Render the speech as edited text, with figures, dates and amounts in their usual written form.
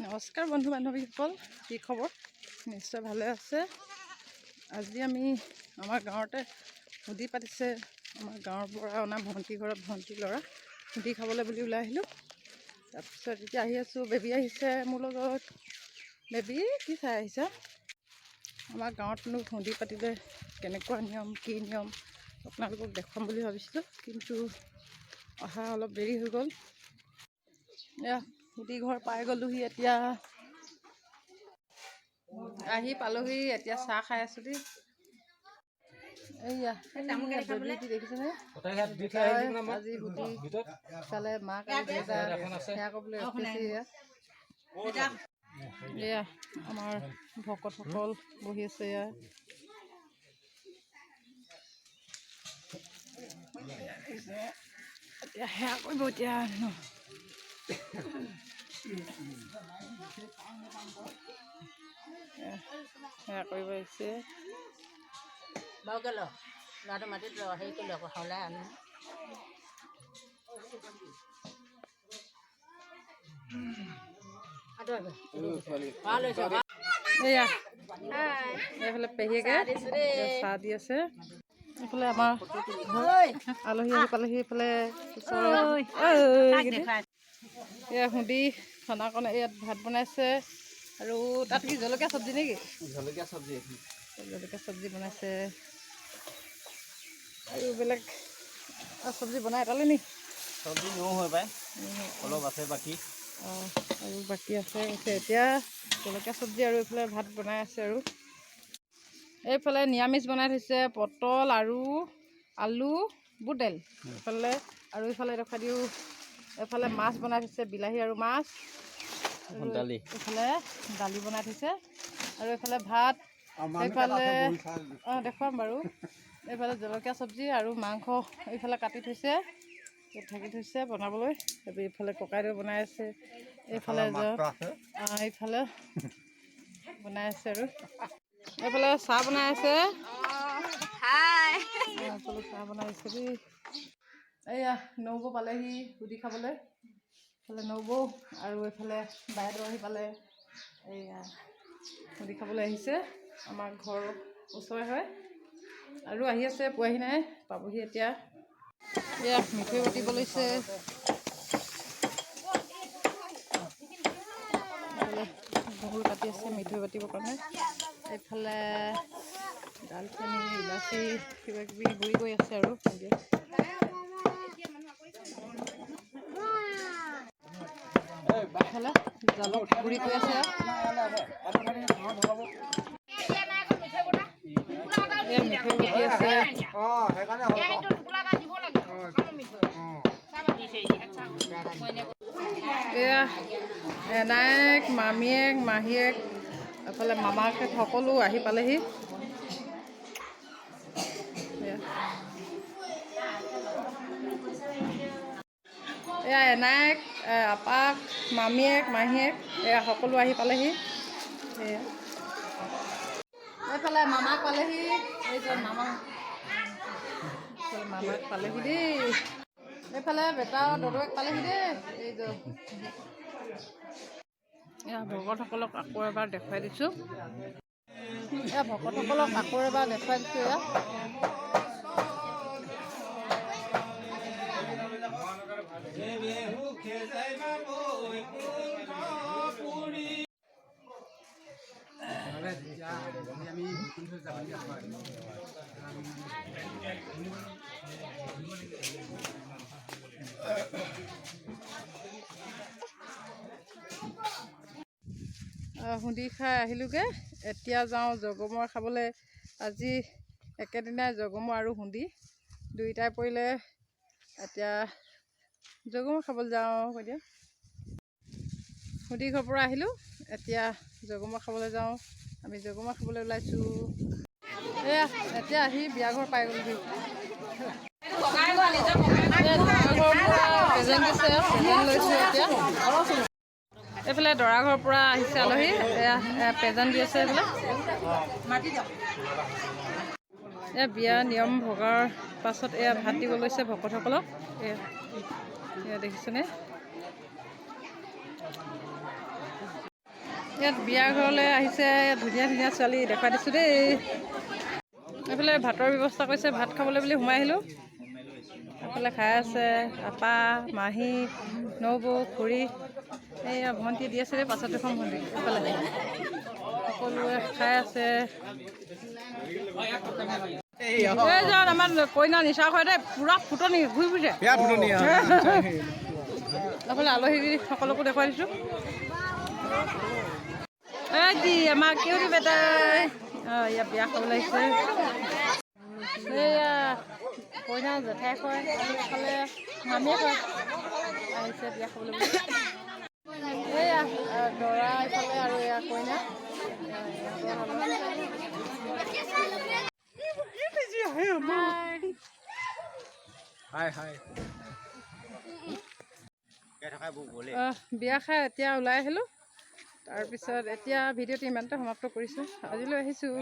নমস্কাৰ বন্ধু বান্ধৱীসকল, কি খবৰ? নিশ্চয় ভালে আছে। আজি আমি আমাৰ গাঁৱতে সুধি পাতিছে। আমাৰ গাঁৱৰ পৰা অনা ভণ্টি ঘৰত ভণ্টি ল'ৰা সুধি খাবলৈ বুলি ওলাই আহিলোঁ। তাৰপিছত এতিয়া আহি আছোঁ, বেবী আহিছে মোৰ লগত। বেবী কি চাই আহিছা? আমাৰ গাঁৱতনো সুধি পাতিলে কেনেকুৱা নিয়ম, কি নিয়ম আপোনালোকক দেখুৱাম বুলি ভাবিছিলোঁ, কিন্তু অহা অলপ দেৰি হৈ গ'ল। এয়া সুধি ঘৰ পাই গ'লোহি। এতিয়া আহি পালোহি, এতিয়া চাহ খাই আছোঁ দেই। এইয়া বেবী দেখিছেনে? আজি সুধি চালে মাক আৰু দেউতা সেয়া ক'বলৈ ৰখিছে। এয়া আমাৰ ভকতসকল বহি আছে। এতিয়া সেয়া কৰিব এতিয়া সেয়া কৰিব আহিছে। বাৰু গ'ল ল'ৰাটো মাটিত হেৰি কৰিলে আকৌ সলাই আনো। এয়া এইফালে পেহীয়েকে চাহ দি আছে। এইফালে আমাৰ আলহী আহি পালেহি। এইফালে এয়া সুধি খানাকণ ইয়াত ভাত বনাইছে। আৰু তাত কি জলকীয়া চব্জি নেকি? জলকীয়া চব্জি বনাইছে। আৰু বেলেগ চব্জি বনাই এটালে নি? চব্জি নৌ হয় পায়, অলপ আছে বাকী। অঁ, আৰু বাকী আছে। এতিয়া জলকীয়া চব্জি আৰু এইফালে ভাত বনাই আছে। আৰু এইফালে নিৰামিষ বনাই থৈছে, পটল আৰু আলু বুট দাইল। এইফালে আৰু এইফালে দেখা দিওঁ, এইফালে মাছ বনাই থৈছে, বিলাহী আৰু মাছ। দালি, এইফালে দালি বনাই থৈছে, আৰু এইফালে ভাত। এইফালে দেখুৱাম বাৰু। এইফালে জলকীয়া চব্জি আৰু মাংস এইফালে কাটি থৈছে, ঢাকি থৈছে বনাবলৈ। এইফালে ককাইদেউ বনাই আছে। এইফালে এইফালে বনাই আছে। আৰু এইফালে চাহ বনাই আছে। এইফালে চাহ বনাই আছে দেই। এইয়া নবৌ পালেহি সুধি খাবলৈ। এইফালে নবৌ আৰু এইফালে বাইদেউ আহি পালে। এইয়া সুধি খাবলৈ আহিছে। আমাৰ ঘৰৰ ওচৰে হয়, আৰু আহি আছে, পোৱাহি নাই, পাবহি এতিয়া। এয়া মিঠৈ বাটিব লৈছে। বহুল কাটি আছে মিঠৈ বাটিবৰ কাৰণে। এইফালে দালচেনি, ইলাচি কিবা কিবি গুড়ি কৰি আছে। আৰু এইফালে জালুক গুড়ি কৰি আছে। মিঠৈ বটি আছে। এয়া এনায়েক, মামীয়েক, মাহীয়েক, এফালে মামাকেইহঁত সকলো আহি পালেহি। এয়া এনায়েক, আপাক, মামীয়েক, মাহীয়েক এয়া সকলো আহি পালেহি। এয়া এইফালে মামাক পালেহি। এইজন মামাক পালেহি দেই। এইফালে বেটা আৰু দদৌক পালেহি দেই। এইজন এয়া ভকতসকলক আকৌ এবাৰ দেখুৱাই দিছোঁ। এয়া ভকতসকলক আকৌ এবাৰ দেখুৱাই দিছোঁ। এয়া সুধি খাই আহিলোঁগৈ। এতিয়া যাওঁ জগমৰ খাবলৈ। আজি একেদিনাই জগমৰ আৰু সুধি দুয়োটাই পৰিলে। এতিয়া জগমৰ খাবলৈ যাওঁ। এতিয়া সুধি ঘৰৰ পৰা আহিলোঁ, এতিয়া জগমৰ খাবলৈ যাওঁ। আমি জগমৰ খাবলৈ ওলাইছোঁ। এয়া এতিয়া আহি বিয়া ঘৰ পাই গ'লোহি। প্ৰেজেণ্ট দিছে, প্ৰেজেণ্ট লৈছোঁ এতিয়া। এইফালে দৰা ঘৰৰ পৰা আহিছে আলহী। এয়া প্ৰেজেণ্ট দি আছে। এইফালে এয়া বিয়া নিয়ম ভগাৰ পাছত এয়া ভাত দিব লৈছে ভকতসকলক। এয়া দেখিছেনে? ইয়াত বিয়া ঘৰলৈ আহিছে, ধুনীয়া ধুনীয়া ছোৱালী দেখুৱাই দিছোঁ দেই। এইফালে ভাতৰ ব্যৱস্থা কৰিছে, ভাত খাবলৈ বুলি সোমাই আহিলোঁ। এইফালে খাই আছে আপা, মাহী, নবৌ, খুৰী, এইয়া ভণ্টি দি আছে দেই, পাছত দেখোন ভণ্টি এইফালে সকলোৱে খাই আছে। এইজন আমাৰ কইনা নিচা হয় দেই, পূৰা ফুটনি ঘূৰি ফুৰিছে। এইফালে আলহী সকলোকো দেখুৱাই দিছোঁ। দি আমাৰ কিউটি বেটাই ইয়াত বিয়া খাবলৈ আহিছে। এইয়া কইনা জেঠাই কয়, এইফালে মামীয়ে কয় আহিছে বিয়া খাবলৈ বুলি। এইয়া দৰা এইফালে আৰু এয়া কইনা। বিয়া খাই এতিয়া ওলাই আহিলোঁ। তাৰপিছত এতিয়া ভিডিঅ'টো ইমানতে সমাপ্ত কৰিছোঁ। আজিলৈ আহিছোঁ।